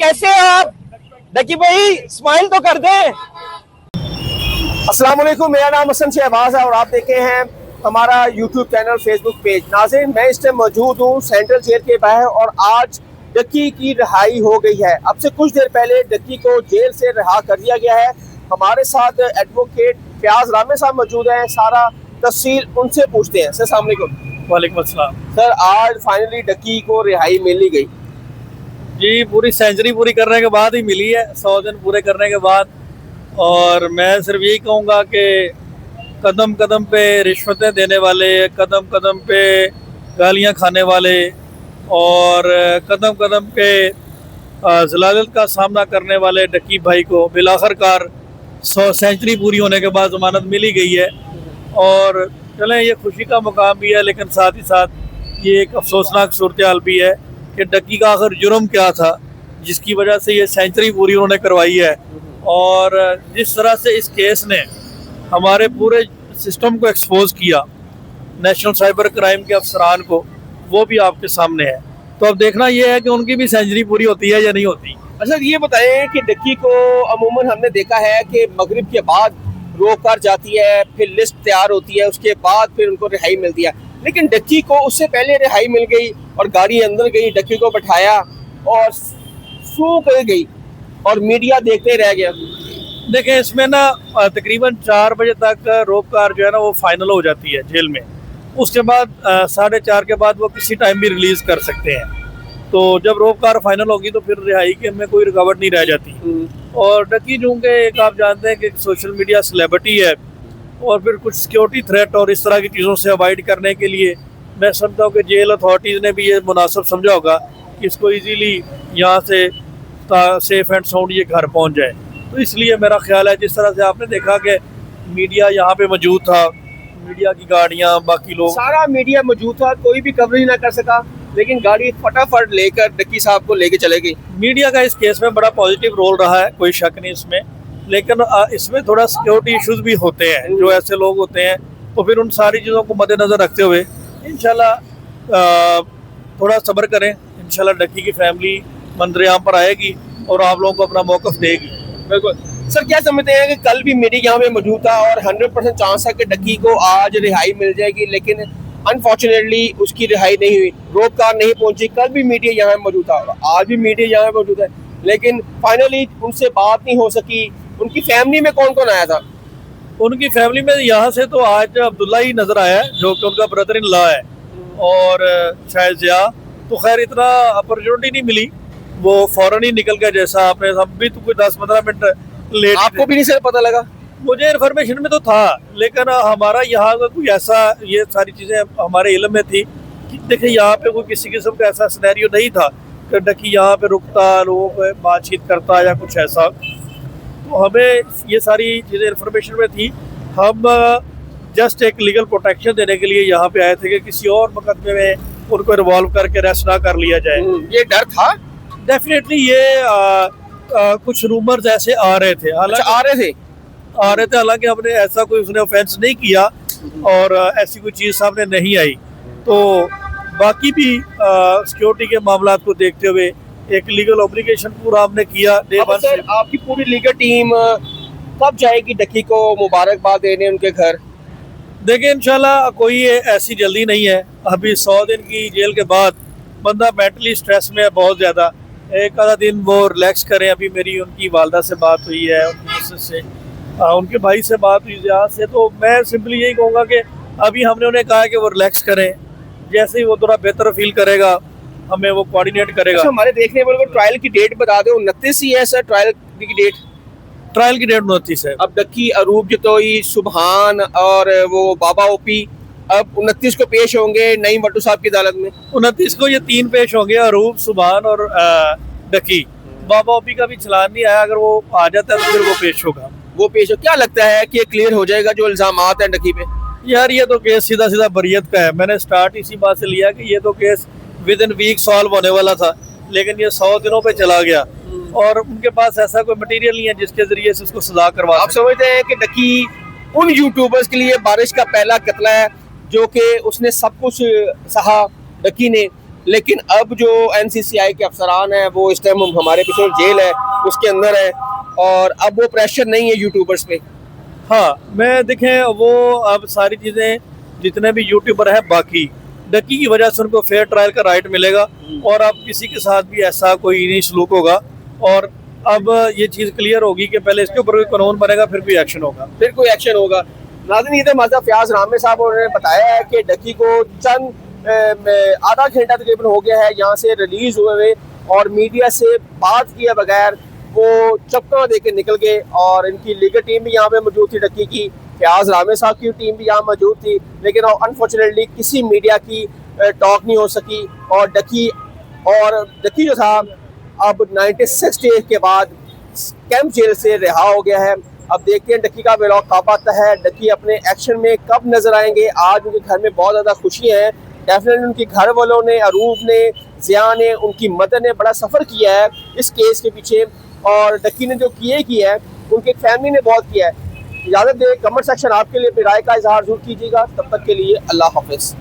कैसे हो आप? डकी भाई स्माइल तो कर दे। अस्सलाम वालेकुम, मेरा नाम हसन शहबाज है और आप देखे हैं हमारा यूट्यूब चैनल, फेसबुक पेज। नाज़रीन, मैं इस टाइम मौजूद हूँ सेंट्रल जेल के बाहर और आज डक्की की रिहाई हो गई है। अब से कुछ देर पहले डक्की को जेल से रिहा कर दिया गया है। हमारे साथ एडवोकेट फयाज रामे साहब मौजूद हैं, सारा तफसील उनसे पूछते हैं। सर अस्सलाम वालेकुम। वालेकुम अस्सलाम। सर, आज फाइनली डक्की को रिहाई मिल गई जी, पूरी सेंचुरी पूरी करने के बाद ही मिली है, 100 दिन पूरे करने के बाद। और मैं सिर्फ यही कहूँगा कि कदम कदम पे रिश्वतें देने वाले, कदम कदम पे गालियाँ खाने वाले और कदम कदम पे ज़लालत का सामना करने वाले डक्की भाई को बिलाखिरकार 100 सेंचुरी पूरी होने के बाद ज़मानत मिली गई है। और चलें, ये खुशी का मुकाम भी है, लेकिन साथ ही साथ ये एक अफसोसनाक सूरत हाल भी है कि डक्की का आखिर जुर्म क्या था जिसकी वजह से ये सेंचुरी पूरी उन्होंने करवाई है। और जिस तरह से इस केस ने हमारे पूरे सिस्टम को एक्सपोज किया, नेशनल साइबर क्राइम के अफसरान को, वो भी आपके सामने है। तो अब देखना ये है कि उनकी भी सेंचुरी पूरी होती है या नहीं होती। अच्छा, ये बताएं कि डक्की को अमूमन हमने देखा है कि मगरिब के बाद रोक कर जाती है, फिर लिस्ट तैयार होती है, उसके बाद फिर उनको रिहाई मिलती है। लेकिन डक्की को उससे पहले रिहाई मिल गई और गाड़ी अंदर गई, डक्की को बैठाया और सू कर गई और मीडिया देखते रह गया। देखें, इसमें ना तकरीबन 4 बजे तक रोपकार जो है ना वो फाइनल हो जाती है जेल में। उसके बाद 4:30 के बाद वो किसी टाइम भी रिलीज़ कर सकते हैं। तो जब रोपकार फाइनल होगी तो फिर रिहाई के में कोई रुकावट नहीं रह जाती। और डक्की चूँकि एक आप जानते हैं कि सोशल मीडिया सेलिब्रिटी है और फिर कुछ सिक्योरिटी थ्रेट और इस तरह की चीज़ों से अवॉइड करने के लिए मैं समझता हूँ कि जेल अथॉरिटीज़ ने भी ये मुनासिब समझा होगा कि इसको इजीली यहाँ से सेफ एंड साउंड ये घर पहुँच जाए। तो इसलिए मेरा ख्याल है, जिस तरह से आपने देखा कि मीडिया यहाँ पे मौजूद था, मीडिया की गाड़ियाँ, बाकी लोग, सारा मीडिया मौजूद था, कोई भी कवरेज ना कर सका, लेकिन गाड़ी फटाफट लेकर डक्की साहब को लेके चले गई। मीडिया का इस केस में बड़ा पॉजिटिव रोल रहा है, कोई शक नहीं इसमें। लेकिन इसमें थोड़ा सिक्योरिटी इश्यूज भी होते हैं, जो ऐसे लोग होते हैं। तो फिर उन सारी चीज़ों को मद्देनज़र रखते हुए इंशाल्लाह थोड़ा सब्र करें। इंशाल्लाह डक्की की फैमिली मंजर-ए-आम पर आएगी और आप लोगों को अपना मौक़िफ़ देगी। बिल्कुल सर, क्या समझते हैं कि कल भी मीडिया यहाँ पे मौजूद था और 100% चांस है कि डक्की को आज रिहाई मिल जाएगी, लेकिन अनफॉर्चुनेटली उसकी रिहाई नहीं हुई, रोपकार नहीं पहुंची। कल भी मीडिया यहाँ मौजूद था और आज भी मीडिया यहाँ मौजूद है, लेकिन फाइनली उनसे बात नहीं हो सकी। उनकी फैमिली में कौन कौन आया था? उनकी फैमिली में यहाँ से तो आज अब्दुल्ला ही नज़र आया है, जो कि उनका ब्रदर इन लॉ है, और शायद ज़िया। तो खैर इतना अपॉर्चुनिटी नहीं मिली, वो फ़ौरन ही निकल गया। जैसा आपने, हम भी तो कोई 10-15 मिनट लेट। आपको भी नहीं सर पता लगा? मुझे इन्फॉर्मेशन में तो था, लेकिन हमारा यहाँ का कोई ऐसा, ये सारी चीज़ें हमारे इल्म में थी कि देखिए यहाँ पे कोई किसी किस्म का ऐसा सिनेरियो नहीं था कि डक्की यहाँ पे रुकता, लोगों को बातचीत करता या कुछ ऐसा। तो हमें ये सारी चीज़ें इन्फॉर्मेशन में थी। हम जस्ट एक लीगल प्रोटेक्शन देने के लिए यहाँ पे आए थे कि किसी और मुकदमे में उनको इन्वॉल्व करके अरेस्ट ना कर लिया जाए। ये डर था डेफिनेटली। ये कुछ रूमर्स ऐसे आ रहे थे, हालांकि आ रहे थे हालांकि हमने ऐसा कोई उसने ऑफेंस नहीं किया और ऐसी कोई चीज़ सामने नहीं आई। तो बाकी भी सिक्योरिटी के मामला को देखते हुए एक लीगल ऑब्लिगेशन पूरा हमने किया। सर, आपकी पूरी लीगल टीम कब जाएगी डक्की को मुबारकबाद देने उनके घर? देखिए, इंशाल्लाह कोई ऐसी जल्दी नहीं है। अभी 100 दिन की जेल के बाद बंदा मेंटली स्ट्रेस में है बहुत ज़्यादा। एक आधा दिन वो रिलैक्स करें। अभी मेरी उनकी वालदा से बात हुई है, उनकी मिसेस से, उनके भाई से बात हुई ज़िया से। तो मैं सिंपली यही कहूँगा कि अभी हमने उन्हें कहा है कि वो रिलैक्स करें, जैसे ही वो थोड़ा बेहतर फील करेगा हमें वो कोऑर्डिनेट करेगा। अच्छा, हमारे देखने वालों को ट्रायल की डेट बता दो। 29 ही है सर ट्रायल की डेट? ट्रायल की डेट 29 है। अब डक्की, अरूब जतोई, सुबहान और वो बाबा ओपी अब 29 को पेश होंगे नईम भट्टू साहब की अदालत में। 29 को ये 3 पेश होंगे, अरूब, सुबहान और डक्की। बाबा ओपी का भी चलान नहीं आया, अगर वो आ जाता है तो फिर वो पेश होगा। वो पेश हो, क्या लगता है कि क्लियर हो जाएगा जो इल्जामात हैं डक्की पे? यार, ये तो केस सीधा सीधा बरियत का है। मैंने स्टार्ट इसी बात से लिया कि ये तो case within week solve होने वाला था, लेकिन ये 100 दिनों पे चला गया और उनके पास ऐसा कोई मटेरियल नहीं है जिसके जरिए से उसको सजा करवा। आप समझते हैं कि डक्की उन यूट्यूबर्स के लिए बारिश का पहला कतला है जो कि उसने सब कुछ सहा डक्की ने, लेकिन अब जो एनसीसीआई के अफसरान हैं वो इस टाइम हमारे पीछे जेल है उसके अंदर है, और अब वो प्रेशर नहीं है यूट्यूबर्स पे। हाँ, मैं देखें वो अब सारी चीज़ें जितने भी यूट्यूबर है बाकी डक्की की वजह से उनको फेयर ट्रायल का राइट मिलेगा, और अब किसी के साथ भी ऐसा कोई नहीं सलूक होगा। और अब ये चीज़ क्लियर होगी कि पहले इसके ऊपर कोई कानून बनेगा, फिर कोई एक्शन होगा। फिर कोई एक्शन होगा। नाज़रीन, ये थे हमारे फयाज रामे साहब, उन्होंने बताया है कि डक्की को चंद आधा घंटा तकरीबन हो गया है यहाँ से रिलीज हुए और मीडिया से बात किए बगैर वो चप्पा दे के निकल गए। और इनकी लीगल टीम भी यहाँ पे मौजूद थी, डक्की की फयाज रामे साहब की टीम भी यहाँ मौजूद थी, लेकिन अनफॉर्चुनेटली किसी मीडिया की टॉक नहीं हो सकी। और डक्की जो था अब 96 डेज के बाद कैंप जेल से रिहा हो गया है। अब देखते हैं डक्की का व्लॉग कब आता है, डक्की अपने एक्शन में कब नजर आएंगे। आज उनके घर में बहुत ज़्यादा खुशी है, डेफिनेटली उनके घर वालों ने, अरूब ने, ज़िया ने, उनकी मदर ने बड़ा सफ़र किया है इस केस के पीछे, और डक्की ने जो किया है उनकी फैमिली ने बहुत किया है। इजाज़त दे, कमेंट सेक्शन आपके लिए राय का इजहार जरूर कीजिएगा। तब तक के लिए अल्लाह हाफिज़।